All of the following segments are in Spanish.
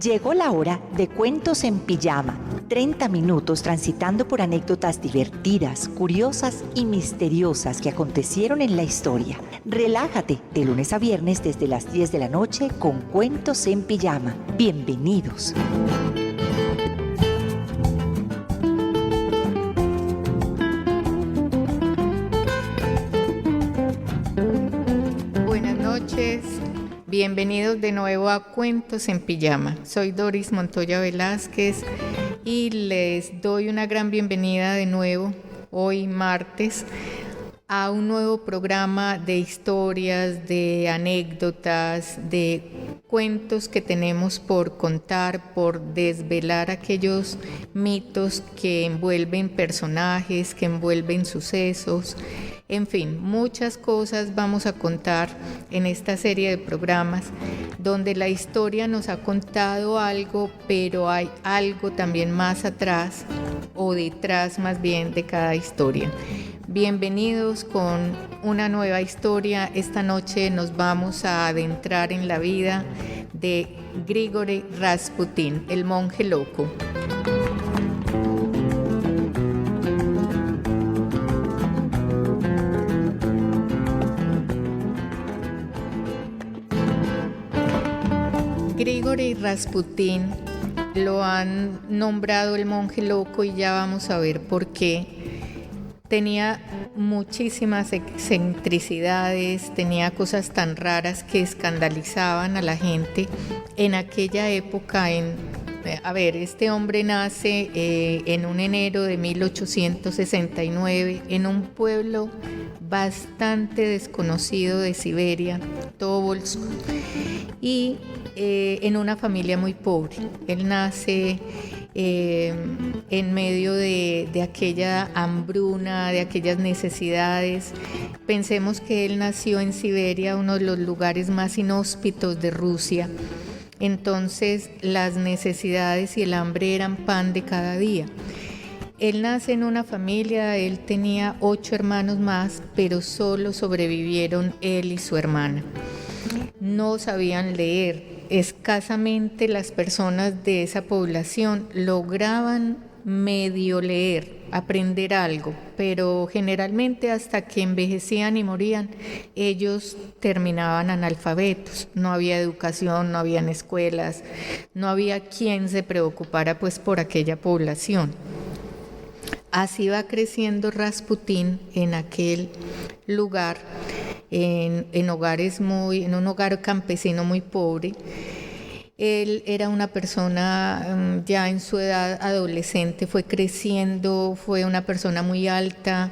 Llegó la hora de Cuentos en Pijama. 30 minutos transitando por anécdotas divertidas, curiosas y misteriosas que acontecieron en la historia. Relájate de lunes a viernes desde las 10 de la noche con Cuentos en Pijama. Bienvenidos. Buenas noches. Bienvenidos de nuevo a Cuentos en Pijama. Soy Doris Montoya Velázquez y les doy una gran bienvenida de nuevo, hoy martes, a un nuevo programa de historias, de anécdotas, de cuentos que tenemos por contar, por desvelar aquellos mitos que envuelven personajes, que envuelven sucesos. En fin, muchas cosas vamos a contar en esta serie de programas donde la historia nos ha contado algo, pero hay algo también más atrás o detrás más bien de cada historia. Bienvenidos con una nueva historia. Esta noche nos vamos a adentrar en la vida de Grigori Rasputin, el monje loco. Grigori Rasputin lo han nombrado el monje loco y ya vamos a ver por qué. Tenía muchísimas excentricidades, tenía cosas tan raras que escandalizaban a la gente en aquella época. Este hombre nace en un enero de 1869 en un pueblo bastante desconocido de Siberia, Tobolsk, y en una familia muy pobre. Él nace en medio de aquella hambruna, de aquellas necesidades. Pensemos que él nació en Siberia, uno de los lugares más inhóspitos de Rusia. Entonces las necesidades y el hambre eran pan de cada día. Él nace en una familia, él tenía 8 hermanos más, pero solo sobrevivieron él y su hermana. No sabían leer. Escasamente las personas de esa población lograban medio leer, aprender algo, pero generalmente hasta que envejecían y morían, ellos terminaban analfabetos. No había educación, no habían escuelas, no había quien se preocupara pues por aquella población. Así va creciendo Rasputin en aquel lugar, en un hogar campesino muy pobre. Él era una persona ya en su edad adolescente, fue creciendo, fue una persona muy alta,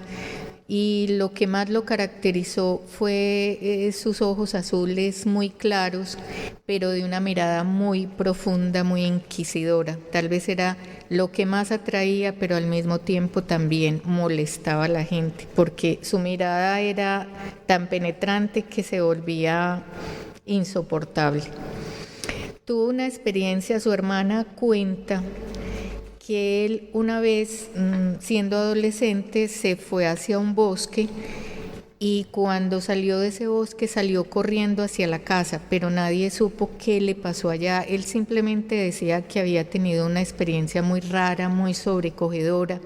y lo que más lo caracterizó fue sus ojos azules muy claros, pero de una mirada muy profunda, muy inquisidora. Tal vez era lo que más atraía, pero al mismo tiempo también molestaba a la gente, porque su mirada era tan penetrante que se volvía insoportable. Tuvo una experiencia, su hermana cuenta que él una vez, siendo adolescente, se fue hacia un bosque y cuando salió de ese bosque salió corriendo hacia la casa, pero nadie supo qué le pasó allá. Él simplemente decía que había tenido una experiencia muy rara, muy sobrecogedora.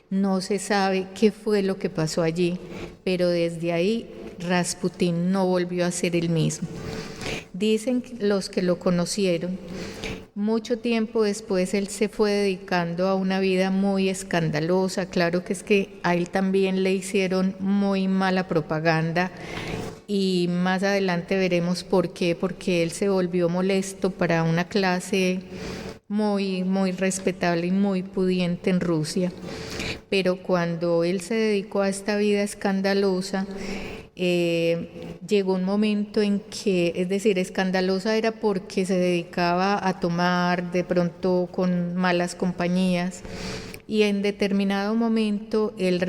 No se sabe qué fue lo que pasó allí, pero desde ahí Rasputin no volvió a ser el mismo. Dicen los que lo conocieron, mucho tiempo después él se fue dedicando a una vida muy escandalosa. Claro que es que a él también le hicieron muy mala propaganda y más adelante veremos por qué, porque él se volvió molesto para una clase muy, muy respetable y muy pudiente en Rusia. Pero cuando él se dedicó a esta vida escandalosa, llegó un momento en que, es decir, escandalosa era porque se dedicaba a tomar de pronto con malas compañías, y en determinado momento él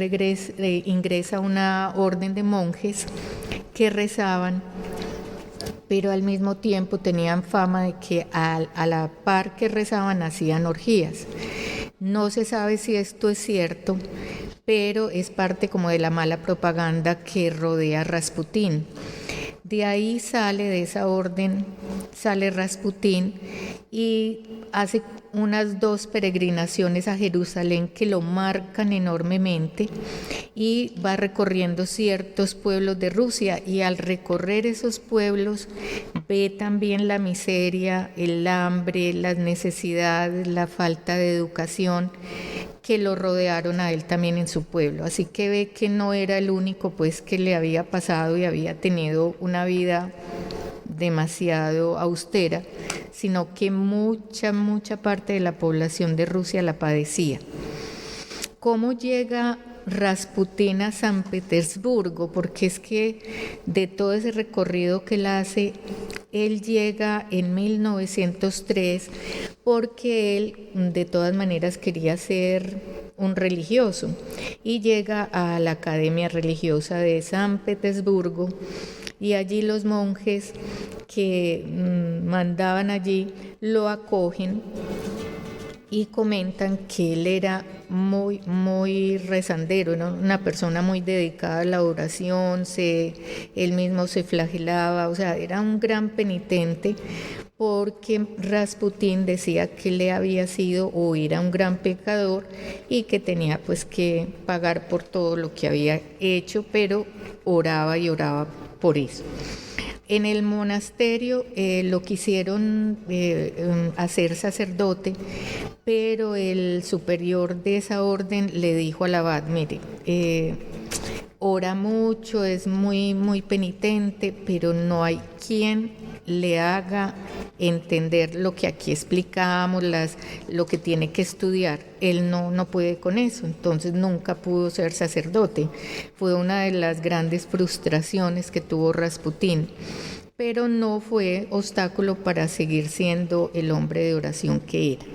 ingresa a una orden de monjes que rezaban, pero al mismo tiempo tenían fama de que a la par que rezaban hacían orgías. No se sabe si esto es cierto, pero es parte como de la mala propaganda que rodea a Rasputin. De ahí sale, de esa orden, sale Rasputín y hace unas 2 peregrinaciones a Jerusalén que lo marcan enormemente, y va recorriendo ciertos pueblos de Rusia, y al recorrer esos pueblos ve también la miseria, el hambre, las necesidades, la falta de educación que lo rodearon a él también en su pueblo. Así que ve que no era el único pues que le había pasado y había tenido una vida demasiado austera, sino que mucha parte de la población de Rusia la padecía. ¿Cómo llega Rasputín a San Petersburgo? Porque es que de todo ese recorrido que él hace, él llega en 1903 porque él de todas maneras quería ser un religioso, y llega a la Academia Religiosa de San Petersburgo, y allí los monjes que mandaban allí lo acogen y comentan que él era muy rezandero, ¿no? Una persona muy dedicada a la oración, él mismo se flagelaba, o sea, era un gran penitente, porque Rasputín decía que le había sido o era un gran pecador y que tenía pues que pagar por todo lo que había hecho, pero oraba y oraba por eso. En el monasterio lo quisieron hacer sacerdote, pero el superior de esa orden le dijo al abad: mire, ora mucho, es muy penitente, pero no hay quien le haga entender lo que aquí explicamos, lo que tiene que estudiar. Él no puede con eso, entonces nunca pudo ser sacerdote. Fue una de las grandes frustraciones que tuvo Rasputín, pero no fue obstáculo para seguir siendo el hombre de oración que era.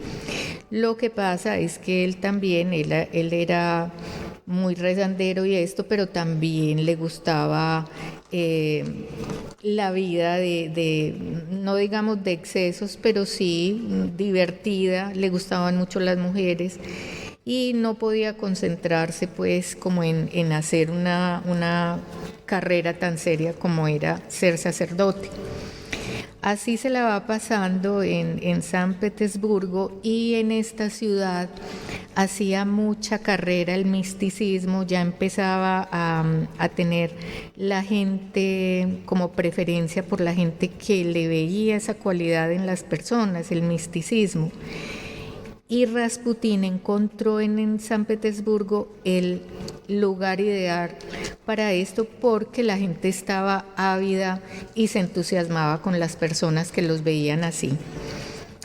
Lo que pasa es que él también, él era muy rezandero y esto, pero también le gustaba la vida no digamos de excesos, pero sí divertida, le gustaban mucho las mujeres, y no podía concentrarse pues como en hacer una carrera tan seria como era ser sacerdote. Así se la va pasando en San Petersburgo, y en esta ciudad hacía mucha carrera el misticismo, ya empezaba a tener la gente como preferencia por la gente que le veía esa cualidad en las personas, el misticismo. Y Rasputín encontró en San Petersburgo el lugar ideal para esto, porque la gente estaba ávida y se entusiasmaba con las personas que los veían así.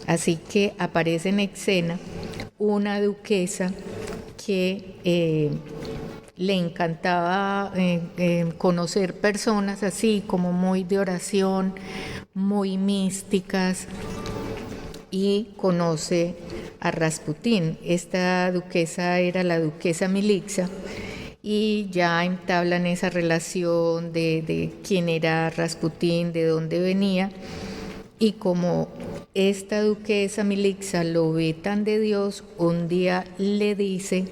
Así que aparece en escena una duquesa que le encantaba conocer personas así como muy de oración, muy místicas, y conoce a Rasputín. Esta duquesa era la duquesa Milixa, y ya entablan esa relación de quién era Rasputín, de dónde venía, y como esta duquesa Milixa lo ve tan de Dios, un día le dice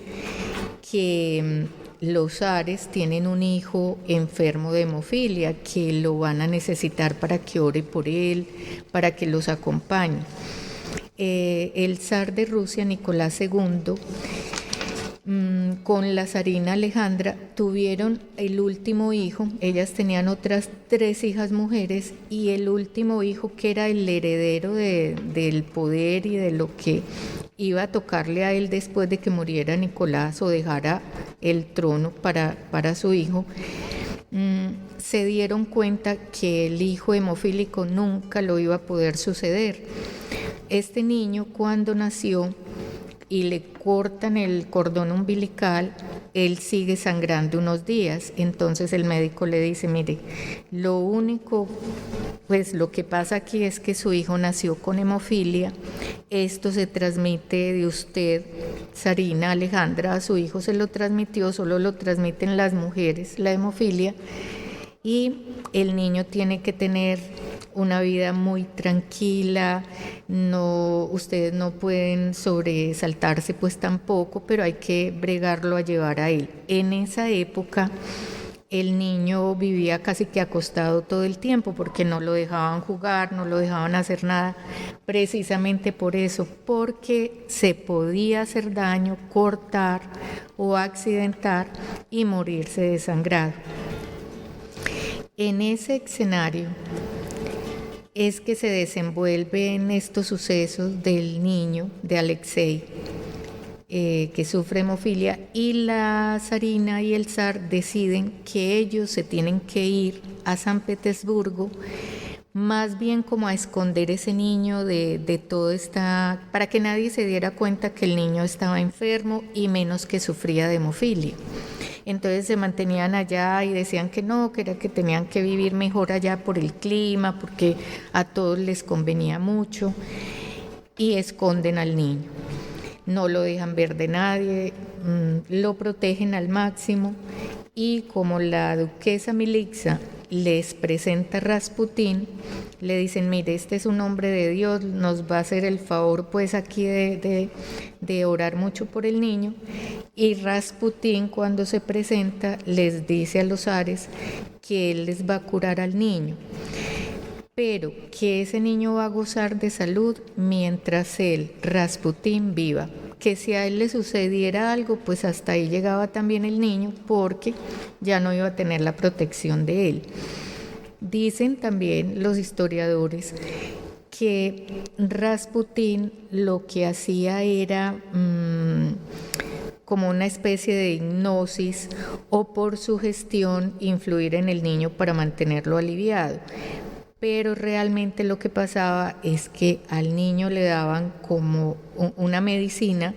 que los zares tienen un hijo enfermo de hemofilia, que lo van a necesitar para que ore por él, para que los acompañe. El zar de Rusia, Nicolás II, con la zarina Alejandra tuvieron el último hijo. Ellas tenían otras 3 hijas mujeres, y el último hijo, que era el heredero del poder y de lo que iba a tocarle a él después de que muriera Nicolás o dejara el trono para su hijo, se dieron cuenta que el hijo hemofílico nunca lo iba a poder suceder. Este niño, cuando nació y le cortan el cordón umbilical, él sigue sangrando unos días. Entonces el médico le dice: mire, lo único, pues lo que pasa aquí es que su hijo nació con hemofilia. Esto se transmite de usted, zarina Alejandra, a su hijo se lo transmitió, solo lo transmiten las mujeres, la hemofilia, y el niño tiene que tener una vida muy tranquila, ustedes no pueden sobresaltarse pues tampoco, pero hay que bregarlo a llevar a él. En esa época el niño vivía casi que acostado todo el tiempo porque no lo dejaban jugar, no lo dejaban hacer nada, precisamente por eso, porque se podía hacer daño, cortar o accidentar y morirse desangrado. En ese escenario es que se desenvuelven estos sucesos del niño, de Alexei, que sufre hemofilia, y la zarina y el zar deciden que ellos se tienen que ir a San Petersburgo, más bien como a esconder ese niño de todo esta, para que nadie se diera cuenta que el niño estaba enfermo y menos que sufría de hemofilia. Entonces se mantenían allá y decían que no, que era que tenían que vivir mejor allá por el clima, porque a todos les convenía mucho, y esconden al niño. No lo dejan ver de nadie, lo protegen al máximo, y como la duquesa Milixa les presenta a Rasputín, le dicen, mire, este es un hombre de Dios, nos va a hacer el favor pues aquí de orar mucho por el niño. Y Rasputín, cuando se presenta, les dice a los zares que él les va a curar al niño, pero que ese niño va a gozar de salud mientras él, Rasputín, viva. Que si a él le sucediera algo, pues hasta ahí llegaba también el niño, porque ya no iba a tener la protección de él. Dicen también los historiadores que Rasputín lo que hacía era como una especie de hipnosis o por sugestión influir en el niño para mantenerlo aliviado. Pero realmente lo que pasaba es que al niño le daban como una medicina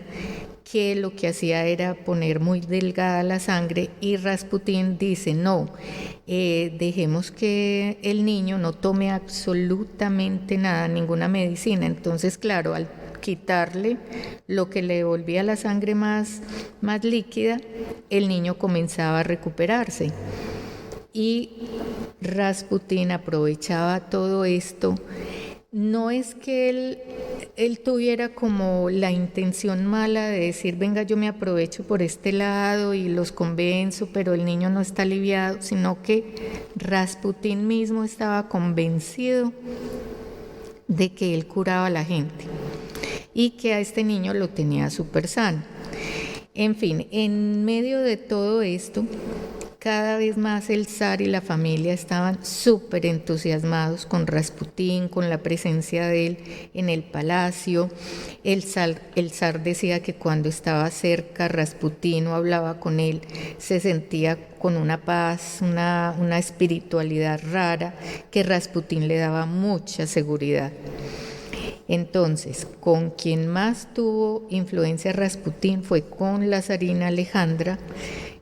que lo que hacía era poner muy delgada la sangre, y Rasputín dice, no, dejemos que el niño no tome absolutamente nada, ninguna medicina. Entonces, claro, al quitarle lo que le volvía la sangre más líquida, el niño comenzaba a recuperarse. Y Rasputín aprovechaba todo esto. No es que él tuviera como la intención mala de decir, venga, yo me aprovecho por este lado y los convenzo, pero el niño no está aliviado, sino que Rasputín mismo estaba convencido de que él curaba a la gente y que a este niño lo tenía súper sano. En fin, en medio de todo esto, cada vez más el zar y la familia estaban súper entusiasmados con Rasputín, con la presencia de él en el palacio. El zar decía que cuando estaba cerca Rasputín o hablaba con él, se sentía con una paz, una espiritualidad rara, que Rasputín le daba mucha seguridad. Entonces, con quien más tuvo influencia Rasputín fue con la zarina Alejandra,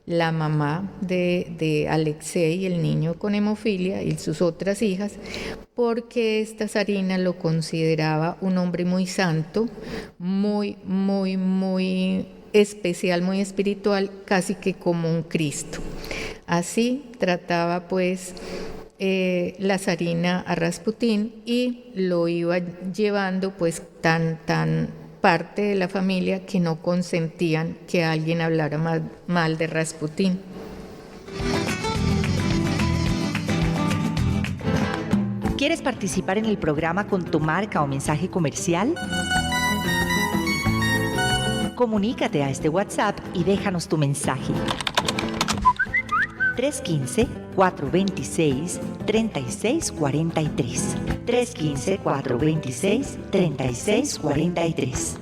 la mamá de Alexei, el niño con hemofilia, y sus otras hijas, porque esta zarina lo consideraba un hombre muy santo, muy especial, muy espiritual, casi que como un Cristo. Así trataba pues la zarina a Rasputín, y lo iba llevando pues tan parte de la familia que no consentían que alguien hablara mal de Rasputín. ¿Quieres participar en el programa con tu marca o mensaje comercial? Comunícate a este WhatsApp y déjanos tu mensaje. 315-426-3643. 315-426-3643.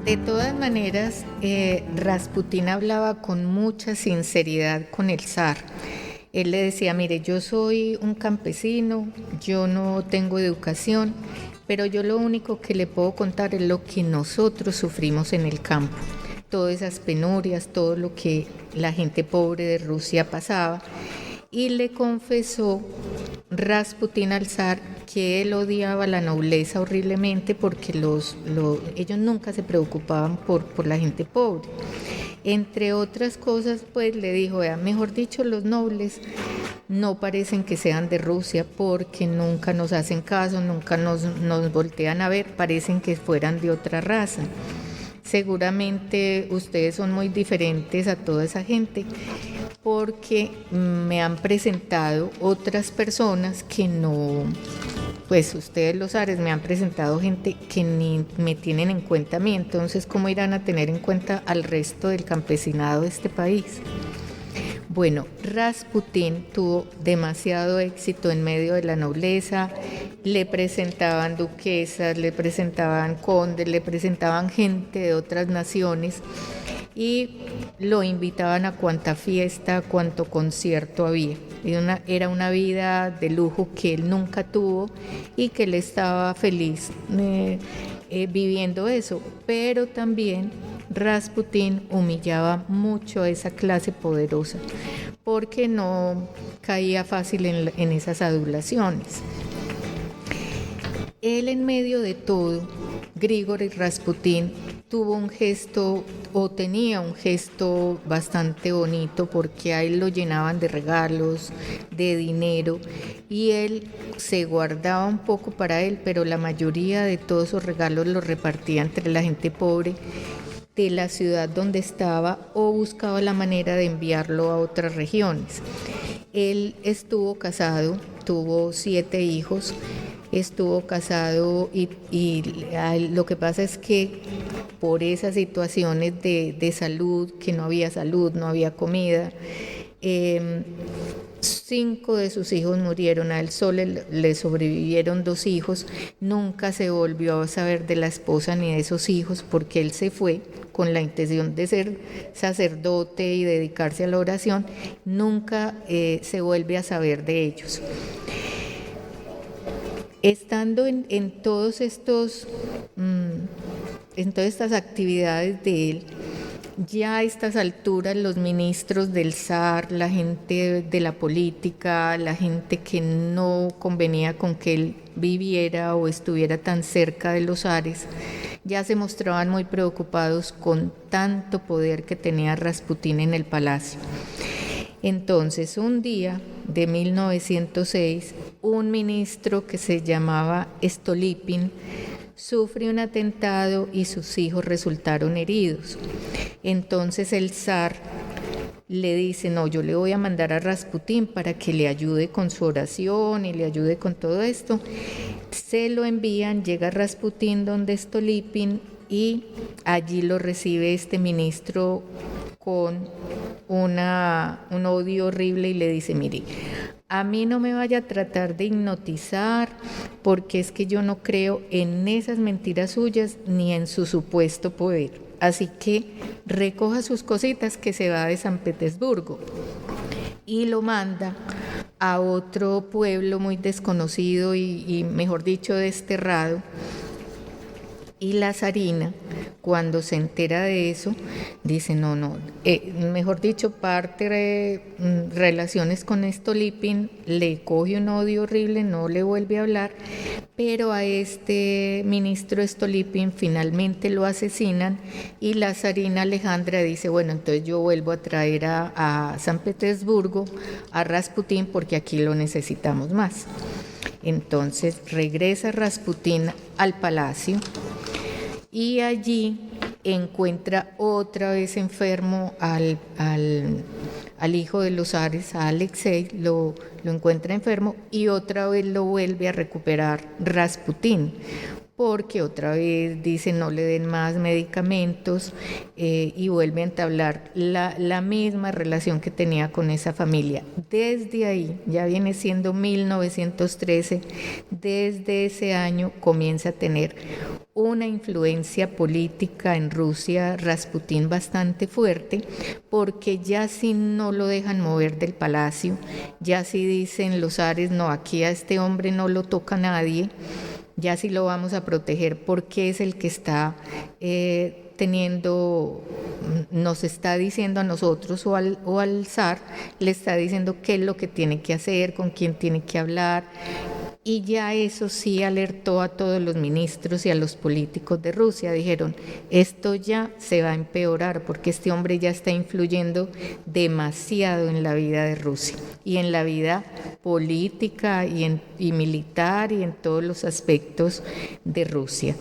De todas maneras, Rasputín hablaba con mucha sinceridad con el zar. Él le decía, mire, yo soy un campesino, yo no tengo educación, pero yo lo único que le puedo contar es lo que nosotros sufrimos en el campo. Todas esas penurias, todo lo que la gente pobre de Rusia pasaba. Y le confesó Rasputín al zar que él odiaba la nobleza horriblemente, porque ellos nunca se preocupaban por la gente pobre. Entre otras cosas, pues le dijo, mejor dicho, los nobles no parecen que sean de Rusia porque nunca nos hacen caso, nunca nos voltean a ver, parecen que fueran de otra raza. Seguramente ustedes son muy diferentes a toda esa gente porque me han presentado otras personas que no, pues ustedes los Ares me han presentado gente que ni me tienen en cuenta a mí, entonces ¿cómo irán a tener en cuenta al resto del campesinado de este país? Bueno, Rasputín tuvo demasiado éxito en medio de la nobleza, le presentaban duquesas, le presentaban condes, le presentaban gente de otras naciones y lo invitaban a cuanta fiesta, a cuanto concierto había. Era una vida de lujo que él nunca tuvo y que él estaba feliz viviendo eso, pero también Rasputín humillaba mucho a esa clase poderosa porque no caía fácil en esas adulaciones. Él en medio de todo, Grigori Rasputín tuvo un gesto o tenía un gesto bastante bonito porque a él lo llenaban de regalos, de dinero y él se guardaba un poco para él, pero la mayoría de todos esos regalos los repartía entre la gente pobre de la ciudad donde estaba o buscaba la manera de enviarlo a otras regiones. Él estuvo casado, tuvo 7 hijos, estuvo casado y lo que pasa es que por esas situaciones de salud, que no había comida, 5 de sus hijos murieron, a él solo le sobrevivieron 2 hijos, nunca se volvió a saber de la esposa ni de esos hijos porque él se fue con la intención de ser sacerdote y dedicarse a la oración, nunca se vuelve a saber de ellos. Estando en todos estos, en todas estas actividades de él, ya a estas alturas los ministros del zar, la gente de la política, la gente que no convenía con que él viviera o estuviera tan cerca de los zares, ya se mostraban muy preocupados con tanto poder que tenía Rasputín en el palacio. Entonces, un día de 1906, un ministro que se llamaba Stolypin sufre un atentado y sus hijos resultaron heridos. Entonces el zar le dice, no, yo le voy a mandar a Rasputín para que le ayude con su oración y le ayude con todo esto. Se lo envían, llega Rasputín donde Stolypin y allí lo recibe este ministro con un odio horrible y le dice, mire, a mí no me vaya a tratar de hipnotizar porque es que yo no creo en esas mentiras suyas ni en su supuesto poder. Así que recoja sus cositas que se va de San Petersburgo. Y lo manda a otro pueblo muy desconocido y mejor dicho, desterrado. Y la zarina, cuando se entera de eso, dice, mejor dicho, parte relaciones con Stolypin, le coge un odio horrible, no le vuelve a hablar, pero a este ministro Stolypin finalmente lo asesinan y la zarina Alejandra dice, bueno, entonces yo vuelvo a traer a San Petersburgo a Rasputín porque aquí lo necesitamos más. Entonces regresa Rasputín al palacio y allí encuentra otra vez enfermo al hijo de los zares, a Alexei, lo encuentra enfermo y otra vez lo vuelve a recuperar Rasputín, porque otra vez dice no le den más medicamentos y vuelve a entablar la misma relación que tenía con esa familia. Desde ahí, ya viene siendo 1913, desde ese año comienza a tener una influencia política en Rusia, Rasputín, bastante fuerte, porque ya si no lo dejan mover del palacio, ya si dicen los zares, no, aquí a este hombre no lo toca nadie, ya sí lo vamos a proteger porque es el que está nos está diciendo a nosotros o al zar, le está diciendo qué es lo que tiene que hacer, con quién tiene que hablar, Y ya eso sí alertó a todos los ministros y a los políticos de Rusia. Dijeron, esto ya se va a empeorar porque este hombre ya está influyendo demasiado en la vida de Rusia y en la vida política y militar y en todos los aspectos de Rusia.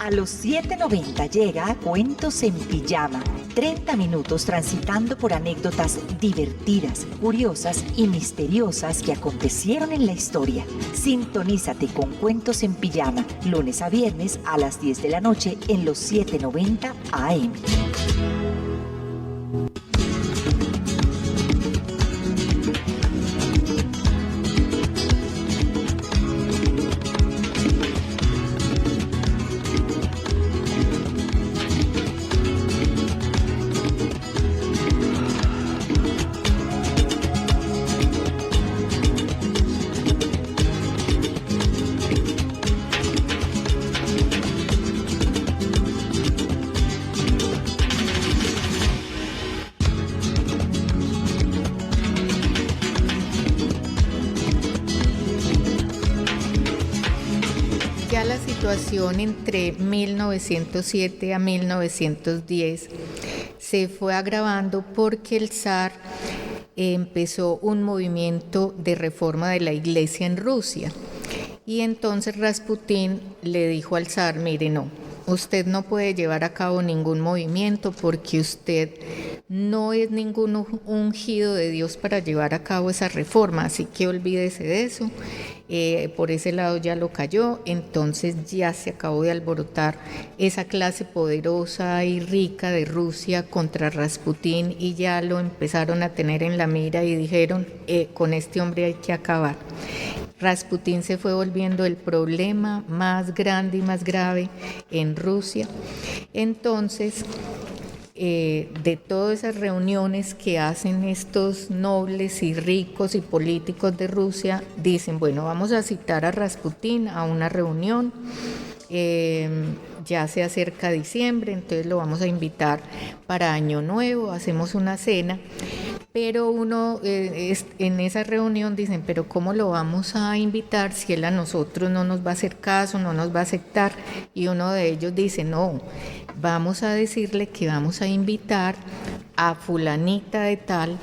A los 7:90 llega Cuentos en Pijama. 30 minutos transitando por anécdotas divertidas, curiosas y misteriosas que acontecieron en la historia. Sintonízate con Cuentos en Pijama, lunes a viernes a las 10 de la noche en los 7:90 AM. Ya la situación entre 1907 a 1910 se fue agravando porque el zar empezó un movimiento de reforma de la iglesia en Rusia. Y entonces Rasputín le dijo al zar, mire, no, usted no puede llevar a cabo ningún movimiento porque usted no es ningún ungido de Dios para llevar a cabo esa reforma, así que olvídese de eso. Por ese lado ya lo cayó, entonces ya se acabó de alborotar esa clase poderosa y rica de Rusia contra Rasputín y ya lo empezaron a tener en la mira y dijeron, con este hombre hay que acabar. Rasputín se fue volviendo el problema más grande y más grave en Rusia. Entonces, de todas esas reuniones que hacen estos nobles y ricos y políticos de Rusia, dicen, bueno, vamos a citar a Rasputín a una reunión, ya se acerca diciembre, entonces lo vamos a invitar para Año Nuevo, hacemos una cena, pero uno en esa reunión dicen, pero ¿cómo lo vamos a invitar si él a nosotros no nos va a hacer caso, no nos va a aceptar? Y uno de ellos dice, no, vamos a decirle que vamos a invitar a fulanita de tal.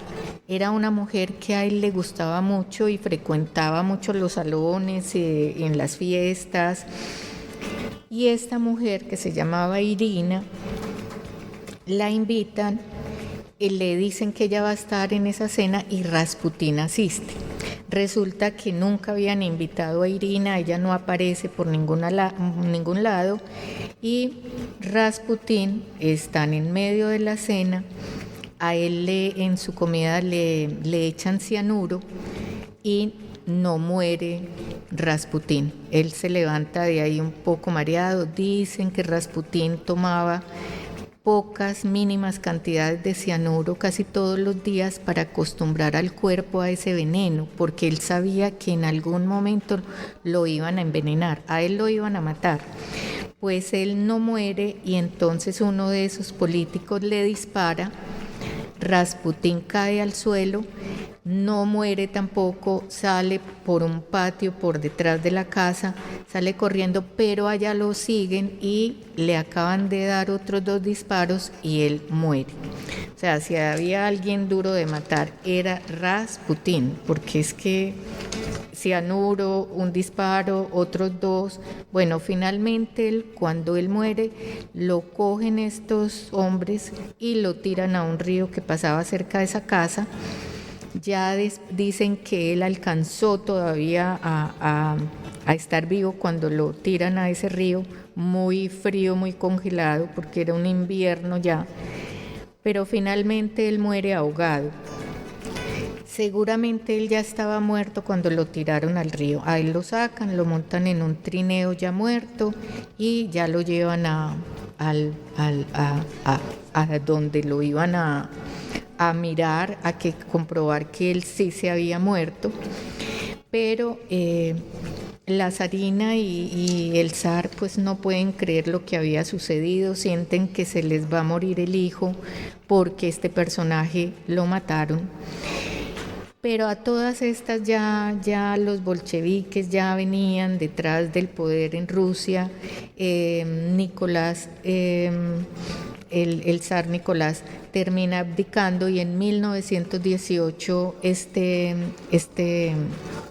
Era una mujer que a él le gustaba mucho y frecuentaba mucho los salones, en las fiestas. Y esta mujer, que se llamaba Irina, la invitan y le dicen que ella va a estar en esa cena y Rasputín asiste. Resulta que nunca habían invitado a Irina, ella no aparece por ningún lado y Rasputín están en medio de la cena, a él en su comida le echan cianuro y no muere Rasputín. Él se levanta de ahí un poco mareado. Dicen que Rasputín tomaba pocas mínimas cantidades de cianuro casi todos los días para acostumbrar al cuerpo a ese veneno, porque él sabía que en algún momento lo iban a envenenar, a él lo iban a matar. Pues él no muere y entonces uno de esos políticos le dispara, Rasputín cae al suelo, no muere tampoco, sale por un patio por detrás de la casa, sale corriendo, pero allá lo siguen y le acaban de dar otros 2 disparos y él muere. O sea, si había alguien duro de matar era Rasputín, porque es que cianuro, un disparo, otros 2. Bueno, finalmente cuando él muere, lo cogen estos hombres y lo tiran a un río que pasaba cerca de esa casa. Ya dicen que él alcanzó todavía a estar vivo cuando lo tiran a ese río, muy frío, muy congelado, porque era un invierno ya, pero finalmente él muere ahogado. Seguramente él ya estaba muerto cuando lo tiraron al río. A él lo sacan, lo montan en un trineo ya muerto y ya lo llevan a donde lo iban a mirar, comprobar que él sí se había muerto. Pero la zarina y el zar pues no pueden creer lo que había sucedido, sienten que se les va a morir el hijo porque este personaje lo mataron. Pero a todas estas ya los bolcheviques ya venían detrás del poder en Rusia. Nicolás, el zar Nicolás termina abdicando y en 1918 este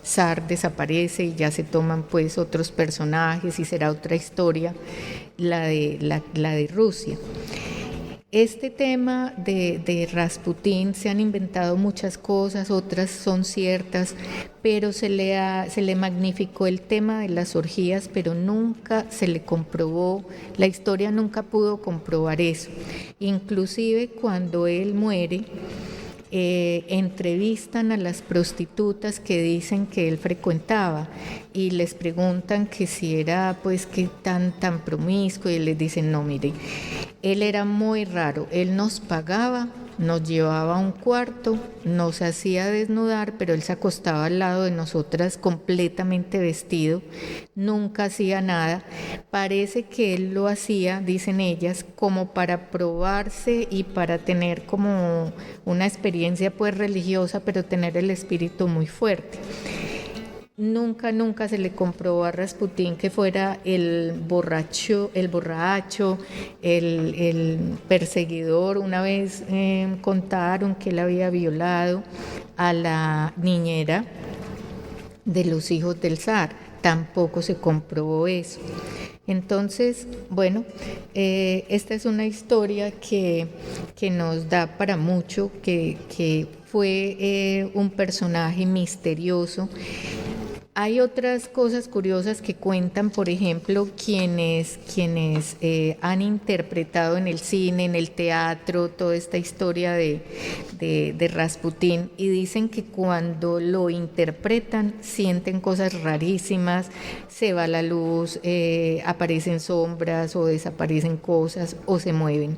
zar desaparece y ya se toman pues otros personajes y será otra historia, la de Rusia. Este tema de Rasputín, se han inventado muchas cosas, otras son ciertas, pero se le magnificó el tema de las orgías, pero nunca se le comprobó, la historia nunca pudo comprobar eso. Inclusive cuando él muere, entrevistan a las prostitutas que dicen que él frecuentaba y les preguntan que si era pues que tan promiscuo, y les dicen no, mire, él era muy raro, él nos pagaba, nos llevaba a un cuarto, nos hacía desnudar, pero él se acostaba al lado de nosotras completamente vestido, nunca hacía nada. Parece que él lo hacía, dicen ellas, como para probarse y para tener como una experiencia pues religiosa, pero tener el espíritu muy fuerte. Nunca se le comprobó a Rasputín que fuera el borracho, el perseguidor. Una vez contaron que él había violado a la niñera de los hijos del zar. Tampoco se comprobó eso. Entonces, bueno, esta es una historia que nos da para mucho, que fue un personaje misterioso. Hay otras cosas curiosas que cuentan, por ejemplo, quienes han interpretado en el cine, en el teatro, toda esta historia de Rasputín, y dicen que cuando lo interpretan sienten cosas rarísimas, se va la luz, aparecen sombras o desaparecen cosas o se mueven.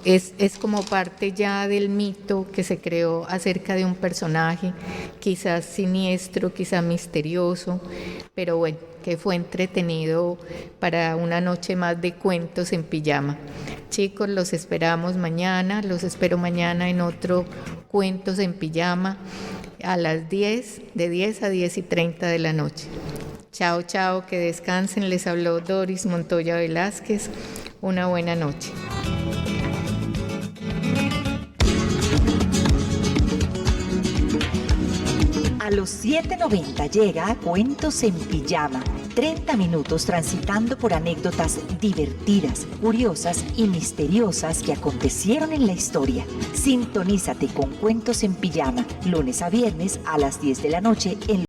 Es como parte ya del mito que se creó acerca de un personaje, quizás siniestro, quizás misterioso, pero bueno, que fue entretenido para una noche más de cuentos en pijama. Chicos, los esperamos mañana, los espero mañana en otro Cuentos en Pijama a las 10, de 10 a 10:30 de la noche. Chao, chao, que descansen. Les habló Doris Montoya Velázquez. Una buena noche. A los 7:90 llega Cuentos en Pijama. 30 minutos transitando por anécdotas divertidas, curiosas y misteriosas que acontecieron en la historia. Sintonízate con Cuentos en Pijama, lunes a viernes a las 10 de la noche en